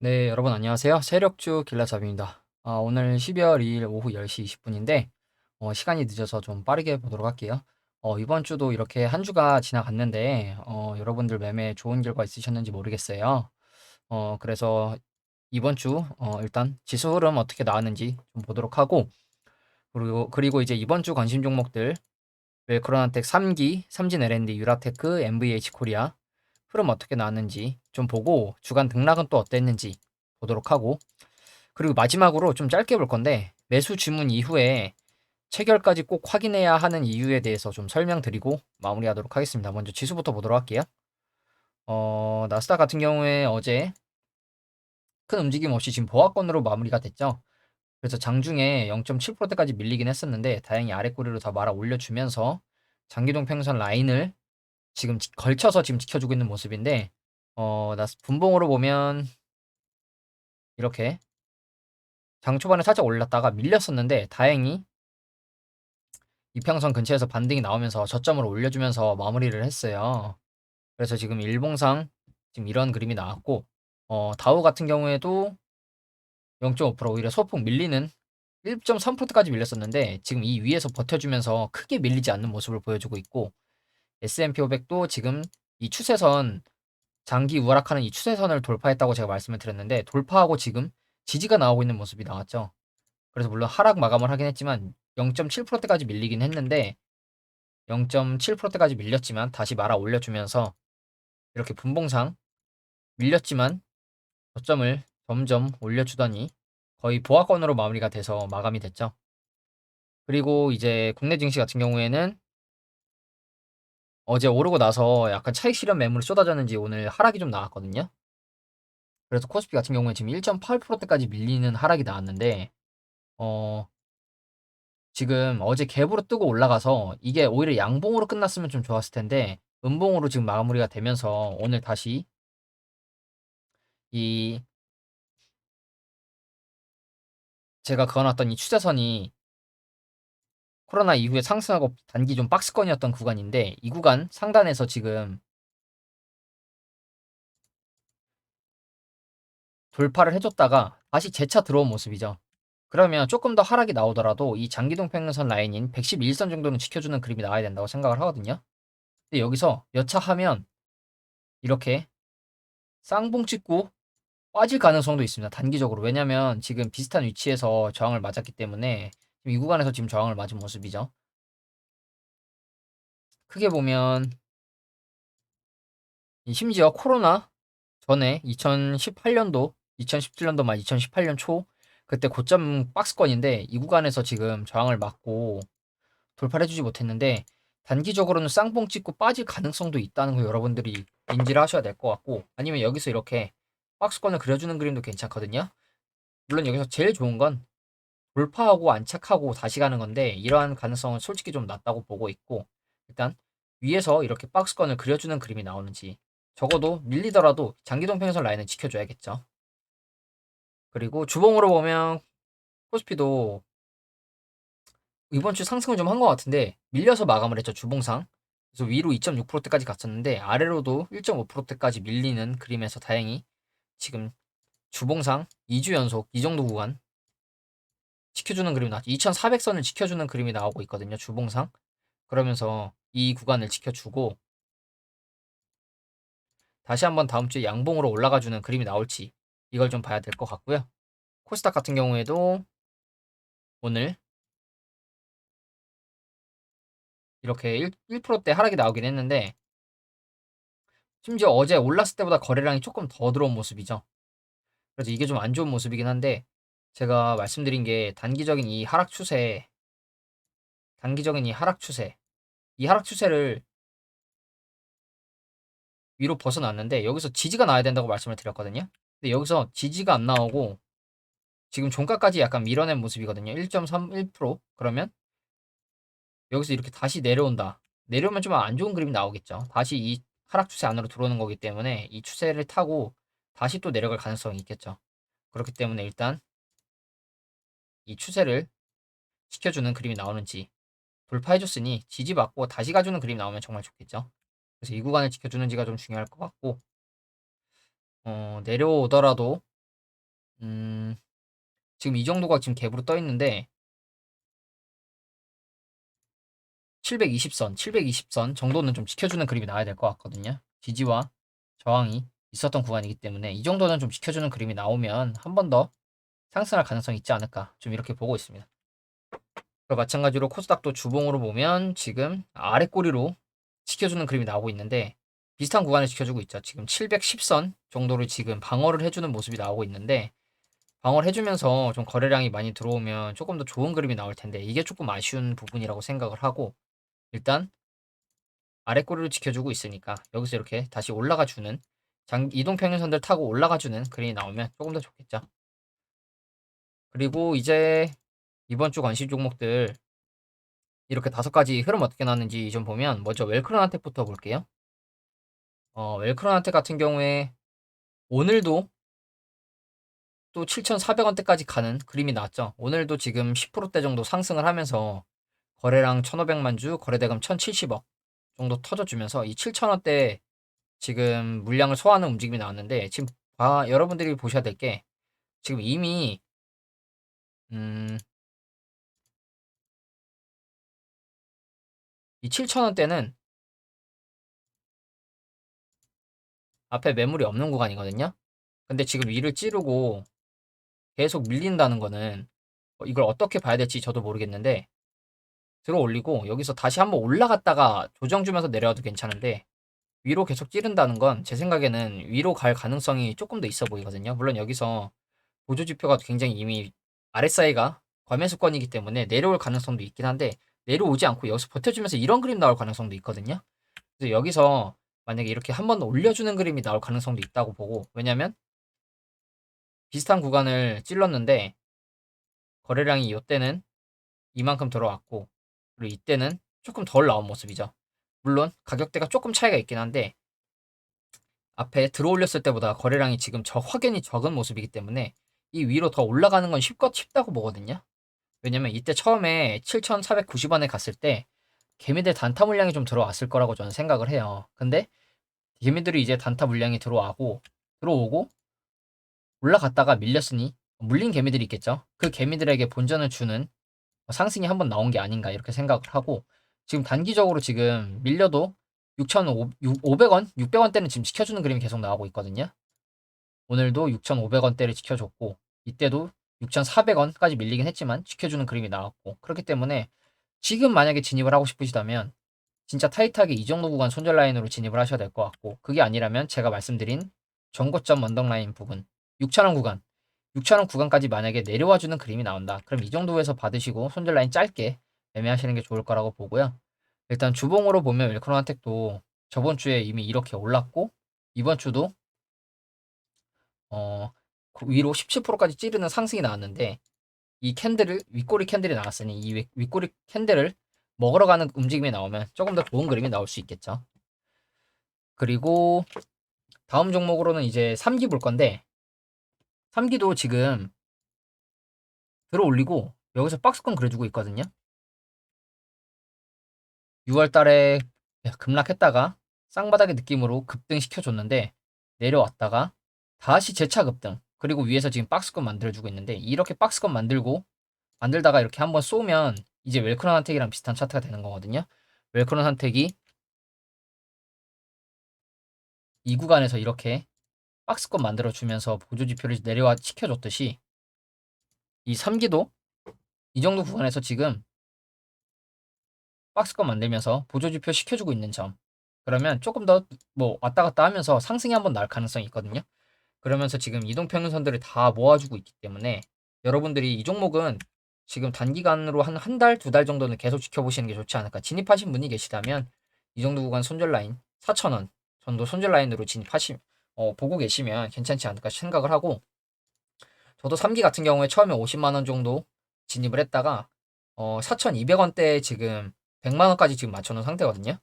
네, 여러분 안녕하세요. 세력주 길라잡입니다. 오늘 12월 2일 오후 10시 20분인데, 시간이 늦어서 좀 빠르게 보도록 할게요. 이번 주도 이렇게 한 주가 지나갔는데, 여러분들 매매 좋은 결과 있으셨는지 모르겠어요. 그래서 이번 주, 일단 지수 흐름 어떻게 나왔는지 좀 보도록 하고, 그리고 이제 이번 주 관심 종목들, 웰크로나텍 3기, 삼진 L&D, 유라테크, MVH 코리아, 흐름 어떻게 나왔는지 좀 보고, 주간 등락은 또 어땠는지 보도록 하고, 그리고 마지막으로 좀 짧게 볼 건데 매수 주문 이후에 체결까지 꼭 확인해야 하는 이유에 대해서 좀 설명드리고 마무리하도록 하겠습니다. 먼저 지수부터 보도록 할게요. 나스닥 같은 경우에 어제 큰 움직임 없이 지금 보합권으로 마무리가 됐죠. 그래서 장중에 0.7%대까지 밀리긴 했었는데 다행히 아래꼬리로 다 말아 올려주면서 장기동 평선 라인을 지금 걸쳐서 지금 지켜주고 있는 모습인데 분봉으로 보면 이렇게 장 초반에 살짝 올랐다가 밀렸었는데 다행히 이평선 근처에서 반등이 나오면서 저점을 올려주면서 마무리를 했어요. 그래서 지금 일봉상 지금 이런 그림이 나왔고, 다우 같은 경우에도 0.5% 오히려 소폭 밀리는 1.3%까지 밀렸었는데 지금 이 위에서 버텨주면서 크게 밀리지 않는 모습을 보여주고 있고, S&P 500도 지금 이 추세선, 장기 우하락하는 이 추세선을 돌파했다고 제가 말씀을 드렸는데 돌파하고 지금 지지가 나오고 있는 모습이 나왔죠. 그래서 물론 하락 마감을 하긴 했지만 0.7%대까지 밀리긴 했는데 0.7%대까지 밀렸지만 다시 말아 올려주면서 이렇게 분봉상 밀렸지만 저점을 점점 올려주더니 거의 보합권으로 마무리가 돼서 마감이 됐죠. 그리고 이제 국내 증시 같은 경우에는 어제 오르고 나서 약간 차익 실현 매물이 쏟아졌는지 오늘 하락이 좀 나왔거든요. 그래서 코스피 같은 경우에 지금 1.8%대까지 밀리는 하락이 나왔는데 어 지금 어제 갭으로 뜨고 올라가서 이게 오히려 양봉으로 끝났으면 좀 좋았을 텐데 음봉으로 지금 마무리가 되면서 오늘 다시 이 제가 그어놨던 이 추세선이 코로나 이후에 상승하고 단기 좀 박스권이었던 구간인데 이 구간 상단에서 지금 돌파를 해줬다가 다시 재차 들어온 모습이죠. 그러면 조금 더 하락이 나오더라도 이 장기동 평균선 라인인 111선 정도는 지켜주는 그림이 나와야 된다고 생각을 하거든요. 근데 여기서 여차하면 이렇게 쌍봉 찍고 빠질 가능성도 있습니다. 단기적으로. 왜냐면 지금 비슷한 위치에서 저항을 맞았기 때문에 지금 이 구간에서 지금 저항을 맞은 모습이죠. 크게 보면 심지어 코로나 전에 2018년도, 2017년도 말 2018년 초 그때 고점 박스권인데 이 구간에서 지금 저항을 맞고 돌파를 해주지 못했는데 단기적으로는 쌍봉 찍고 빠질 가능성도 있다는 거 여러분들이 인지를 하셔야 될 것 같고 아니면 여기서 이렇게 박스권을 그려주는 그림도 괜찮거든요. 물론 여기서 제일 좋은 건 돌파하고 안착하고 다시 가는 건데 이러한 가능성은 솔직히 좀 낮다고 보고 있고 일단 위에서 이렇게 박스권을 그려주는 그림이 나오는지 적어도 밀리더라도 장기동 평선 라인은 지켜줘야겠죠. 그리고 주봉으로 보면 코스피도 이번 주 상승을 좀 한 것 같은데 밀려서 마감을 했죠 주봉상. 그래서 위로 2.6%대까지 갔었는데 아래로도 1.5%대까지 밀리는 그림에서 다행히 지금 주봉상 2주 연속 이 정도 구간 지켜주는 그림이 나왔죠. 2400선을 지켜주는 그림이 나오고 있거든요 주봉상. 그러면서 이 구간을 지켜주고 다시 한번 다음 주에 양봉으로 올라가주는 그림이 나올지 이걸 좀 봐야 될 것 같고요. 코스닥 같은 경우에도 오늘 이렇게 1%대 하락이 나오긴 했는데 심지어 어제 올랐을 때보다 거래량이 조금 더 들어온 모습이죠. 그래서 이게 좀 안 좋은 모습이긴 한데 제가 말씀드린 게 단기적인 이 하락 추세를 위로 벗어났는데 여기서 지지가 나야 된다고 말씀을 드렸거든요. 근데 여기서 지지가 안 나오고 지금 종가까지 약간 밀어낸 모습이거든요. 1.31%. 그러면 여기서 이렇게 다시 내려온다. 내려오면 좀 안 좋은 그림이 나오겠죠. 다시 이 하락 추세 안으로 들어오는 거기 때문에 이 추세를 타고 다시 또 내려갈 가능성이 있겠죠. 그렇기 때문에 일단 이 추세를 지켜주는 그림이 나오는지 돌파해줬으니 지지받고 다시 가주는 그림이 나오면 정말 좋겠죠. 그래서 이 구간을 지켜주는지가 좀 중요할 것 같고 내려오더라도 음, 지금 이 정도가 지금 갭으로 떠 있는데 720선 정도는 좀 지켜주는 그림이 나와야 될 것 같거든요. 지지와 저항이 있었던 구간이기 때문에 이 정도는 좀 지켜주는 그림이 나오면 한 번 더 상승할 가능성이 있지 않을까 좀 이렇게 보고 있습니다. 그리고 마찬가지로 코스닥도 주봉으로 보면 지금 아래 꼬리로 지켜주는 그림이 나오고 있는데 비슷한 구간을 지켜주고 있죠. 지금 710선 정도를 지금 방어를 해주는 모습이 나오고 있는데 방어를 해주면서 좀 거래량이 많이 들어오면 조금 더 좋은 그림이 나올 텐데 이게 조금 아쉬운 부분이라고 생각을 하고 일단 아래 꼬리를 지켜주고 있으니까 여기서 이렇게 다시 올라가주는 이동평균선들 타고 올라가주는 그림이 나오면 조금 더 좋겠죠. 그리고 이제 이번 주 관심 종목들 이렇게 5가지 흐름 어떻게 나왔는지 좀 보면 먼저 웰크론한텍부터 볼게요. 웰크론한텍 같은 경우에 오늘도 또 7,400원대까지 가는 그림이 나왔죠. 오늘도 지금 10%대 정도 상승을 하면서 거래량 1,500만 주, 거래대금 1,070억 정도 터져주면서 이 7,000원대 지금 물량을 소화하는 움직임이 나왔는데 지금 여러분들이 보셔야 될 게 지금 이미 이 7,000원대는 앞에 매물이 없는 구간이거든요. 근데 지금 위를 찌르고 계속 밀린다는 거는 이걸 어떻게 봐야 될지 저도 모르겠는데 들어 올리고 여기서 다시 한번 올라갔다가 조정 주면서 내려와도 괜찮은데 위로 계속 찌른다는 건 제 생각에는 위로 갈 가능성이 조금 더 있어 보이거든요. 물론 여기서 보조 지표가 굉장히 이미 RSI가 과매수권이기 때문에 내려올 가능성도 있긴 한데 내려오지 않고 여기서 버텨주면서 이런 그림 나올 가능성도 있거든요. 그래서 여기서 만약에 이렇게 한 번 올려주는 그림이 나올 가능성도 있다고 보고 왜냐면 비슷한 구간을 찔렀는데 거래량이 이때는 이만큼 들어왔고 그리고 이때는 조금 덜 나온 모습이죠. 물론 가격대가 조금 차이가 있긴 한데 앞에 들어올렸을 때보다 거래량이 지금 확연히 적은 모습이기 때문에 이 위로 더 올라가는 건 쉽다고 보거든요. 왜냐면 이때 처음에 7,490원에 갔을 때 개미들 단타 물량이 좀 들어왔을 거라고 저는 생각을 해요. 근데 개미들이 이제 단타 물량이 들어오고 올라갔다가 밀렸으니 물린 개미들이 있겠죠. 그 개미들에게 본전을 주는 상승이 한번 나온 게 아닌가 이렇게 생각을 하고 지금 단기적으로 지금 밀려도 6,500원, 600원대는 지금 지켜주는 그림이 계속 나오고 있거든요. 오늘도 6,500원대를 지켜줬고 이때도 6,400원까지 밀리긴 했지만 지켜주는 그림이 나왔고 그렇기 때문에 지금 만약에 진입을 하고 싶으시다면 진짜 타이트하게 이 정도 구간 손절 라인으로 진입을 하셔야 될 것 같고 그게 아니라면 제가 말씀드린 전고점 언덕 라인 부분 6,000원 구간 6,000원 구간까지 만약에 내려와주는 그림이 나온다. 그럼 이 정도에서 받으시고 손절 라인 짧게 매매하시는 게 좋을 거라고 보고요. 일단 주봉으로 보면 웰크론한텍도 저번 주에 이미 이렇게 올랐고 이번 주도 그 위로 17%까지 찌르는 상승이 나왔는데 이 캔들을 윗꼬리 캔들이 나왔으니 이 윗꼬리 캔들을 먹으러 가는 움직임이 나오면 조금 더 좋은 그림이 나올 수 있겠죠. 그리고 다음 종목으로는 이제 3기 볼 건데 3기도 지금 들어 올리고 여기서 박스권 그려주고 있거든요. 6월 달에 급락했다가 쌍바닥의 느낌으로 급등시켜줬는데 내려왔다가 다시 재차 급등 그리고 위에서 지금 박스권 만들어주고 있는데 이렇게 박스권 만들다가 이렇게 한번 쏘면 이제 웰크론 한택이랑 비슷한 차트가 되는 거거든요. 웰크론 한택이 이 구간에서 이렇게 박스권 만들어주면서 보조지표를 내려와 시켜줬듯이 이 3기도 이 정도 구간에서 지금 박스권 만들면서 보조지표 시켜주고 있는 점 그러면 조금 더 뭐 왔다 갔다 하면서 상승이 한번 날 가능성이 있거든요. 그러면서 지금 이동평균선들을 다 모아주고 있기 때문에 여러분들이 이 종목은 지금 단기간으로 한 달, 2달 정도는 계속 지켜보시는 게 좋지 않을까. 진입하신 분이 계시다면 이 정도 구간 손절 라인 4,000원 정도 손절 라인으로 보고 계시면 괜찮지 않을까 생각을 하고 저도 3기 같은 경우에 처음에 50만 원 정도 진입을 했다가 4,200원대에 지금 100만 원까지 지금 맞춰놓은 상태거든요.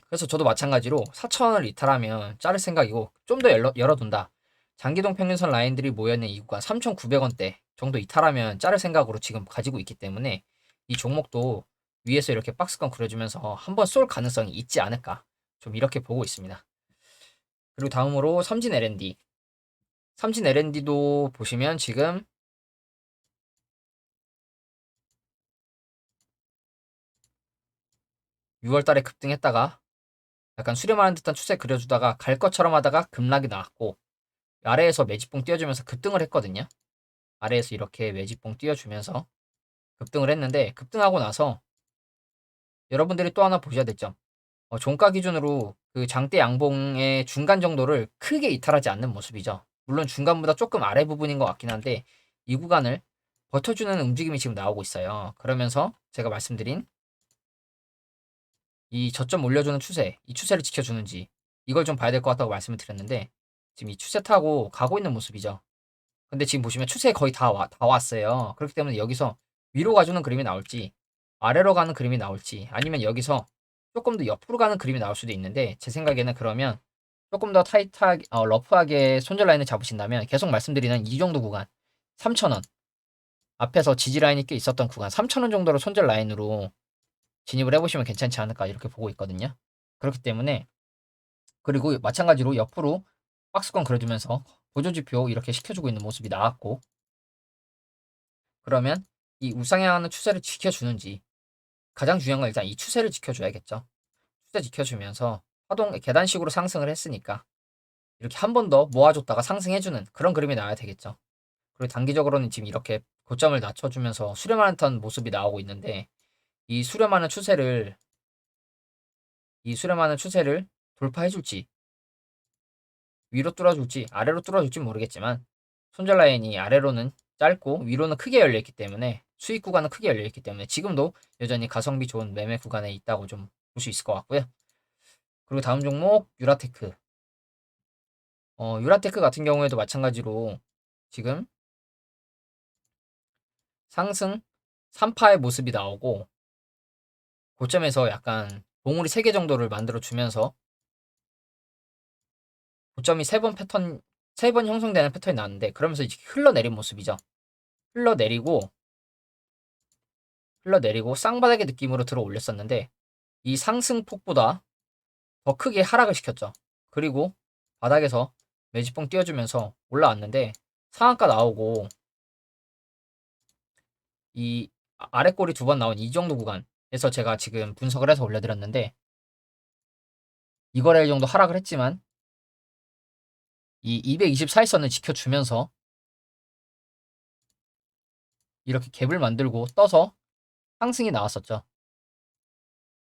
그래서 저도 마찬가지로 4,000원을 이탈하면 자를 생각이고 좀 더 열어둔다. 장기동 평균선 라인들이 모여있는 이 구간 3,900원대 정도 이탈하면 자를 생각으로 지금 가지고 있기 때문에 이 종목도 위에서 이렇게 박스권 그려주면서 한번 쏠 가능성이 있지 않을까 좀 이렇게 보고 있습니다. 그리고 다음으로 삼진 L&D 삼진 L&D도 보시면 지금 6월 달에 급등했다가 약간 수렴하는 듯한 추세 그려주다가 갈 것처럼 하다가 급락이 나왔고 아래에서 매집봉 띄워주면서 급등을 했거든요. 아래에서 이렇게 매집봉 띄워주면서 급등을 했는데 급등하고 나서 여러분들이 또 하나 보셔야 될 점. 종가 기준으로 그 장대 양봉의 중간 정도를 크게 이탈하지 않는 모습이죠. 물론 중간보다 조금 아래 부분인 것 같긴 한데 이 구간을 버텨주는 움직임이 지금 나오고 있어요. 그러면서 제가 말씀드린 이 저점 올려주는 추세, 이 추세를 지켜주는지 이걸 좀 봐야 될 것 같다고 말씀을 드렸는데 지금 이 추세 타고 가고 있는 모습이죠. 근데 지금 보시면 추세 거의 다 왔어요. 그렇기 때문에 여기서 위로 가주는 그림이 나올지 아래로 가는 그림이 나올지 아니면 여기서 조금 더 옆으로 가는 그림이 나올 수도 있는데 제 생각에는 그러면 조금 더 타이트하게 러프하게 손절 라인을 잡으신다면 계속 말씀드리는 이 정도 구간 3,000원 앞에서 지지 라인이 꽤 있었던 구간 3,000원 정도로 손절 라인으로 진입을 해보시면 괜찮지 않을까 이렇게 보고 있거든요. 그렇기 때문에 그리고 마찬가지로 옆으로 박스권 그려주면서 보조지표 이렇게 시켜주고 있는 모습이 나왔고 그러면 이 우상향하는 추세를 지켜주는지 가장 중요한 건 일단 이 추세를 지켜줘야겠죠. 추세 지켜주면서 파동 계단식으로 상승을 했으니까 이렇게 한 번 더 모아줬다가 상승해주는 그런 그림이 나와야 되겠죠. 그리고 단기적으로는 지금 이렇게 고점을 낮춰주면서 수렴하는 듯한 모습이 나오고 있는데 이 수렴하는 추세를 돌파해줄지 위로 뚫어줄지 아래로 뚫어줄지 모르겠지만 손절 라인이 아래로는 짧고 위로는 크게 열려있기 때문에 수익 구간은 크게 열려있기 때문에 지금도 여전히 가성비 좋은 매매 구간에 있다고 좀 볼 수 있을 것 같고요. 그리고 다음 종목 유라테크. 유라테크 같은 경우에도 마찬가지로 지금 상승 3파의 모습이 나오고 고점에서 약간 봉우리 3개 정도를 만들어 주면서 고점이 3번 형성되는 패턴이 나왔는데 그러면서 이제 흘러내린 모습이죠. 흘러내리고 쌍바닥의 느낌으로 들어 올렸었는데 이 상승폭보다 더 크게 하락을 시켰죠. 그리고 바닥에서 매집봉 띄워주면서 올라왔는데 상한가 나오고 이 아래 꼬리 2번 나온 이 정도 구간에서 제가 지금 분석을 해서 올려드렸는데 이 거래일 정도 하락을 했지만 이 224일선을 지켜주면서 이렇게 갭을 만들고 떠서 상승이 나왔었죠.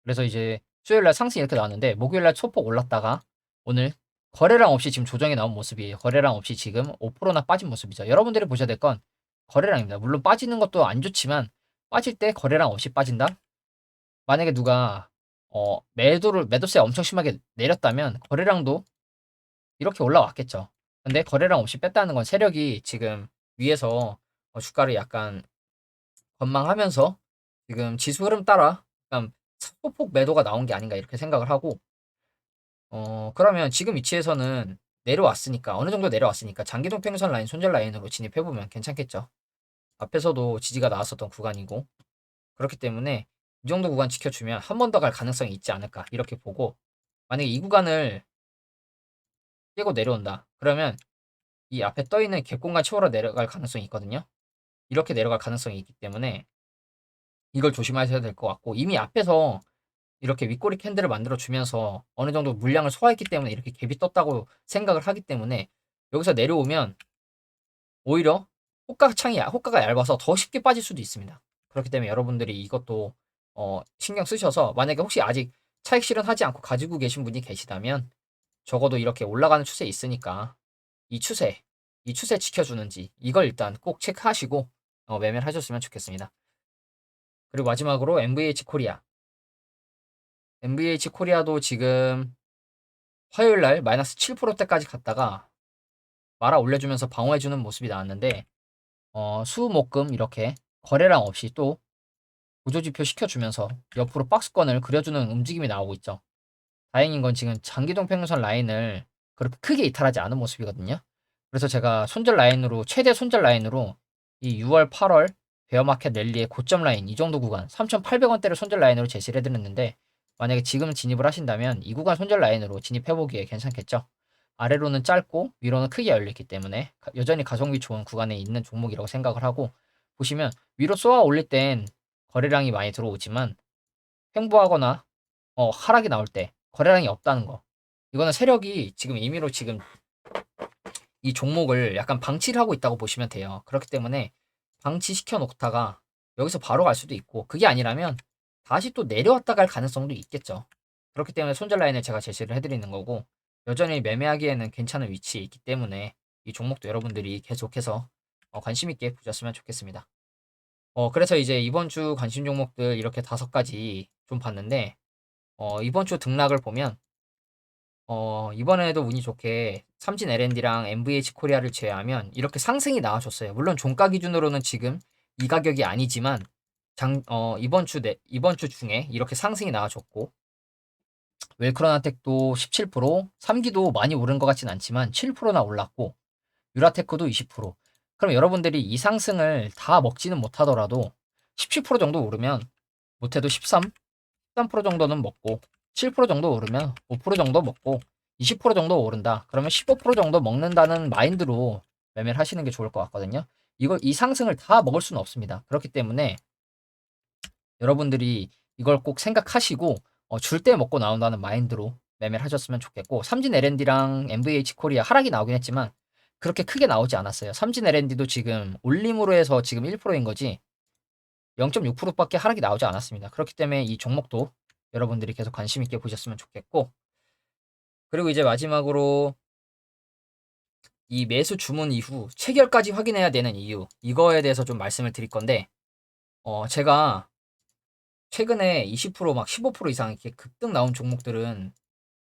그래서 이제 수요일날 상승이 이렇게 나왔는데 목요일날 소폭 올랐다가 오늘 거래량 없이 지금 조정이 나온 모습이에요. 거래량 없이 지금 5%나 빠진 모습이죠. 여러분들이 보셔야 될 건 거래량입니다. 물론 빠지는 것도 안 좋지만 빠질 때 거래량 없이 빠진다? 만약에 누가 매도세 엄청 심하게 내렸다면 거래량도 이렇게 올라왔겠죠. 근데 거래량 없이 뺐다는 건 세력이 지금 위에서 주가를 약간 건망하면서 지금 지수 흐름 따라 약간 소폭 매도가 나온 게 아닌가 이렇게 생각을 하고 그러면 지금 위치에서는 내려왔으니까 어느 정도 내려왔으니까 장기동 평선 라인 손절 라인으로 진입해보면 괜찮겠죠. 앞에서도 지지가 나왔었던 구간이고 그렇기 때문에 이 정도 구간 지켜주면 한 번 더 갈 가능성이 있지 않을까 이렇게 보고 만약에 이 구간을 깨고 내려온다 그러면 이 앞에 떠있는 갭공간 채우러 내려갈 가능성이 있거든요. 이렇게 내려갈 가능성이 있기 때문에 이걸 조심하셔야 될 것 같고 이미 앞에서 이렇게 윗꼬리 캔들을 만들어 주면서 어느 정도 물량을 소화했기 때문에 이렇게 갭이 떴다고 생각을 하기 때문에 여기서 내려오면 오히려 호가가 얇아서 더 쉽게 빠질 수도 있습니다. 그렇기 때문에 여러분들이 이것도 신경 쓰셔서 만약에 혹시 아직 차익 실현하지 않고 가지고 계신 분이 계시다면 적어도 이렇게 올라가는 추세 있으니까 이 추세, 이 추세 지켜주는지 이걸 일단 꼭 체크하시고 매매를 하셨으면 좋겠습니다. 그리고 마지막으로 MVH 코리아. MVH 코리아도 지금 화요일 날 마이너스 7%대까지 갔다가 말아 올려주면서 방어해주는 모습이 나왔는데 수목금 이렇게 거래량 없이 또 보조지표 시켜주면서 옆으로 박스권을 그려주는 움직임이 나오고 있죠. 다행인 건 지금 장기동 평균선 라인을 그렇게 크게 이탈하지 않은 모습이거든요. 그래서 제가 최대 손절 라인으로 이 6월, 8월 베어마켓 랠리의 고점 라인 이 정도 구간 3,800원대를 손절 라인으로 제시를 해드렸는데 만약에 지금 진입을 하신다면 이 구간 손절 라인으로 진입해보기에 괜찮겠죠. 아래로는 짧고 위로는 크게 열려있기 때문에 여전히 가성비 좋은 구간에 있는 종목이라고 생각을 하고, 보시면 위로 쏘아 올릴 땐 거래량이 많이 들어오지만 횡보하거나 하락이 나올 때 거래량이 없다는 거. 이거는 세력이 지금 임의로 지금 이 종목을 약간 방치를 하고 있다고 보시면 돼요. 그렇기 때문에 방치시켜 놓다가 여기서 바로 갈 수도 있고, 그게 아니라면 다시 또 내려왔다 갈 가능성도 있겠죠. 그렇기 때문에 손절 라인을 제가 제시를 해드리는 거고, 여전히 매매하기에는 괜찮은 위치에 있기 때문에 이 종목도 여러분들이 계속해서 관심 있게 보셨으면 좋겠습니다. 그래서 이제 이번 주 관심 종목들 이렇게 5가지 좀 봤는데, 이번 주 등락을 보면 이번에도 운이 좋게 삼진 L&D랑 MVH 코리아를 제외하면 이렇게 상승이 나와줬어요. 물론 종가 기준으로는 지금 이 가격이 아니지만 이번 주 중에 이렇게 상승이 나와줬고, 웰크론한텍도 17%, 3기도 많이 오른 것 같진 않지만 7%나 올랐고, 유라테크도 20%. 그럼 여러분들이 이 상승을 다 먹지는 못하더라도 17% 정도 오르면, 못해도 13% 정도는 먹고, 7% 정도 오르면 5% 정도 먹고, 20% 정도 오른다. 그러면 15% 정도 먹는다는 마인드로 매매를 하시는 게 좋을 것 같거든요. 이 상승을 다 먹을 수는 없습니다. 그렇기 때문에 여러분들이 이걸 꼭 생각하시고 줄 때 먹고 나온다는 마인드로 매매를 하셨으면 좋겠고, 삼진 L&D랑 MVH 코리아 하락이 나오긴 했지만 그렇게 크게 나오지 않았어요. 삼진 L&D도 지금 올림으로 해서 지금 1%인 거지 0.6%밖에 하락이 나오지 않았습니다. 그렇기 때문에 이 종목도 여러분들이 계속 관심 있게 보셨으면 좋겠고, 그리고 이제 마지막으로 이 매수 주문 이후 체결까지 확인해야 되는 이유, 이거에 대해서 좀 말씀을 드릴 건데, 제가 최근에 20%막 15% 이상 이렇게 급등 나온 종목들은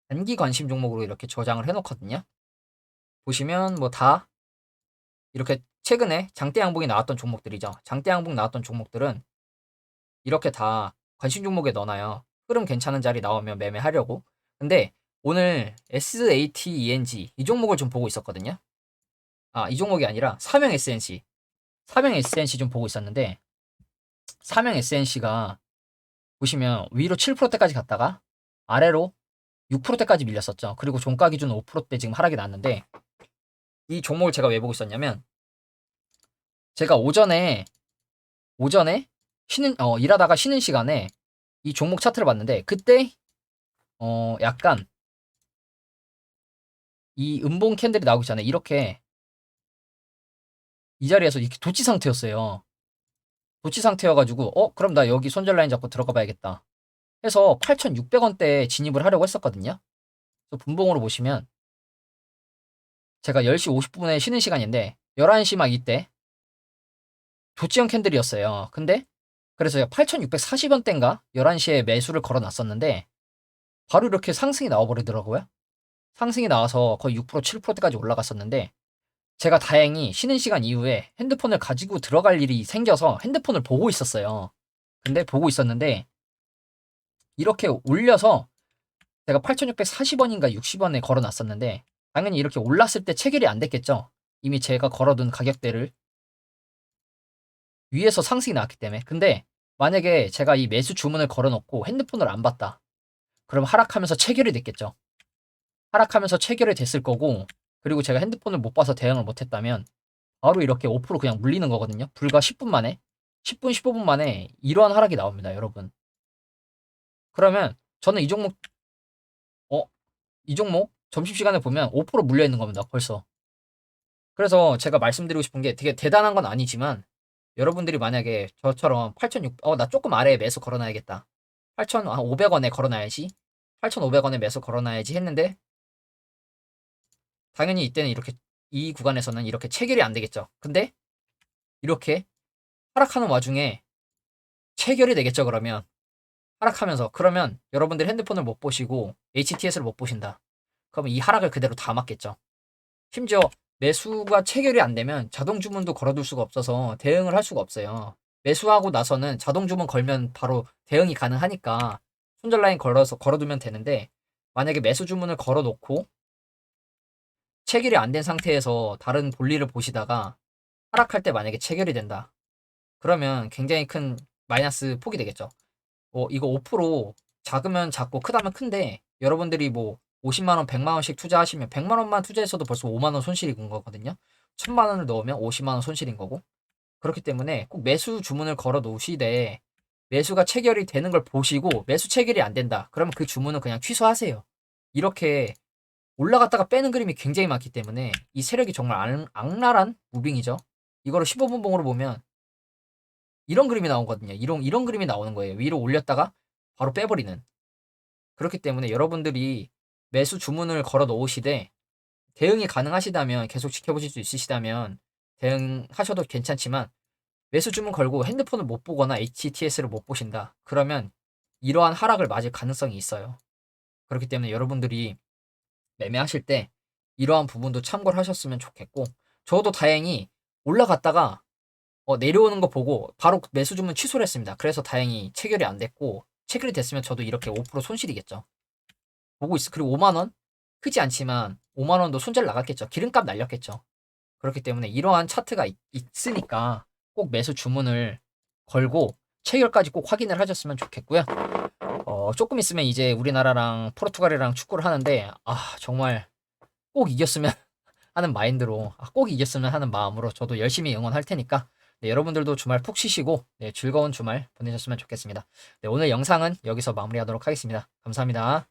단기 관심 종목으로 이렇게 저장을 해놓거든요. 보시면 뭐 다 이렇게 최근에 장대 양봉이 나왔던 종목들이죠. 장대 양봉 나왔던 종목들은 이렇게 다 관심 종목에 넣어놔요. 흐름 괜찮은 자리 나오면 매매하려고. 근데 오늘 SATENG 이 종목을 좀 보고 있었거든요. 이 종목이 아니라 사명 SNC. 사명 SNC 좀 보고 있었는데, 사명 SNC가 보시면 위로 7%대까지 갔다가 아래로 6%대까지 밀렸었죠. 그리고 종가 기준 5%대 지금 하락이 났는데, 이 종목을 제가 왜 보고 있었냐면, 제가 오전에 일하다가 쉬는 시간에 이 종목 차트를 봤는데, 그때 약간 이 음봉 캔들이 나오기 전에 이렇게 이 자리에서 이렇게 도치 상태였어요. 도치 상태여가지고 그럼 나 여기 손절 라인 잡고 들어가 봐야겠다 해서 8,600원대에 진입을 하려고 했었거든요. 그래서 분봉으로 보시면 제가 10시 50분에 쉬는 시간인데 11시 막 이때 도치형 캔들이었어요. 근데 그래서 8,640원대인가 11시에 매수를 걸어놨었는데 바로 이렇게 상승이 나와버리더라고요. 상승이 나와서 거의 6% 7%대까지 올라갔었는데, 제가 다행히 쉬는 시간 이후에 핸드폰을 가지고 들어갈 일이 생겨서 핸드폰을 보고 있었어요. 근데 보고 있었는데 이렇게 올려서 제가 8,640원인가 60원에 걸어놨었는데, 당연히 이렇게 올랐을 때 체결이 안 됐겠죠. 이미 제가 걸어둔 가격대를 위에서 상승이 나왔기 때문에. 근데 만약에 제가 이 매수 주문을 걸어놓고 핸드폰을 안 봤다, 그럼 하락하면서 체결이 됐겠죠. 하락하면서 체결이 됐을 거고, 그리고 제가 핸드폰을 못 봐서 대응을 못 했다면 바로 이렇게 5% 그냥 물리는 거거든요. 불과 10분 만에, 10분 15분 만에 이러한 하락이 나옵니다, 여러분. 그러면 저는 어, 이 종목 점심시간에 보면 5% 물려 있는 겁니다, 벌써. 그래서 제가 말씀드리고 싶은 게, 되게 대단한 건 아니지만 여러분들이 만약에 저처럼 8,600, 나 조금 아래에 매수 걸어놔야겠다, 8,500원에 걸어놔야지, 8,500원에 매수 걸어놔야지 했는데, 당연히 이때는 이렇게 이 구간에서는 이렇게 체결이 안 되겠죠. 근데 이렇게 하락하는 와중에 체결이 되겠죠. 그러면 하락하면서, 그러면 여러분들 핸드폰을 못 보시고 HTS를 못 보신다. 그러면 이 하락을 그대로 다 맞겠죠. 심지어 매수가 체결이 안 되면 자동 주문도 걸어둘 수가 없어서 대응을 할 수가 없어요. 매수하고 나서는 자동 주문 걸면 바로 대응이 가능하니까 손절 라인 걸어두면 되는데, 만약에 매수 주문을 걸어놓고 체결이 안 된 상태에서 다른 볼일을 보시다가 하락할 때 만약에 체결이 된다, 그러면 굉장히 큰 마이너스 폭이 되겠죠. 이거 5% 작으면 작고 크다면 큰데, 여러분들이 뭐 50만 원, 100만 원씩 투자하시면 100만 원만 투자했어도 벌써 5만 원 손실인 거거든요. 1000만 원을 넣으면 50만 원 손실인 거고. 그렇기 때문에 꼭 매수 주문을 걸어 놓으시되 매수가 체결이 되는 걸 보시고 매수 체결이 안 된다. 그러면 그 주문은 그냥 취소하세요. 이렇게 올라갔다가 빼는 그림이 굉장히 많기 때문에 이 세력이 정말 악랄한 무빙이죠. 이거를 15분 봉으로 보면 이런 그림이 나오거든요. 이런 그림이 나오는 거예요. 위로 올렸다가 바로 빼버리는. 그렇기 때문에 여러분들이 매수 주문을 걸어 놓으시되 대응이 가능하시다면 계속 지켜보실 수 있으시다면 대응하셔도 괜찮지만 매수 주문 걸고 핸드폰을 못 보거나 HTS를 못 보신다. 그러면 이러한 하락을 맞을 가능성이 있어요. 그렇기 때문에 여러분들이 매매하실 때 이러한 부분도 참고를 하셨으면 좋겠고 저도 다행히 올라갔다가 내려오는 거 보고 바로 매수 주문 취소를 했습니다. 그래서 다행히 체결이 안 됐고 체결이 됐으면 저도 이렇게 5% 손실이겠죠. 보고 있어. 그리고 5만 원? 크지 않지만 5만 원도 손절 나갔겠죠. 기름값 날렸겠죠. 그렇기 때문에 이러한 차트가 있으니까 꼭 매수 주문을 걸고 체결까지 꼭 확인을 하셨으면 좋겠고요. 조금 있으면 이제 우리나라랑 포르투갈이랑 축구를 하는데 정말 꼭 이겼으면 하는 마인드로 꼭 이겼으면 하는 마음으로 저도 열심히 응원할 테니까 네, 여러분들도 주말 푹 쉬시고 네, 즐거운 주말 보내셨으면 좋겠습니다. 네, 오늘 영상은 여기서 마무리하도록 하겠습니다. 감사합니다.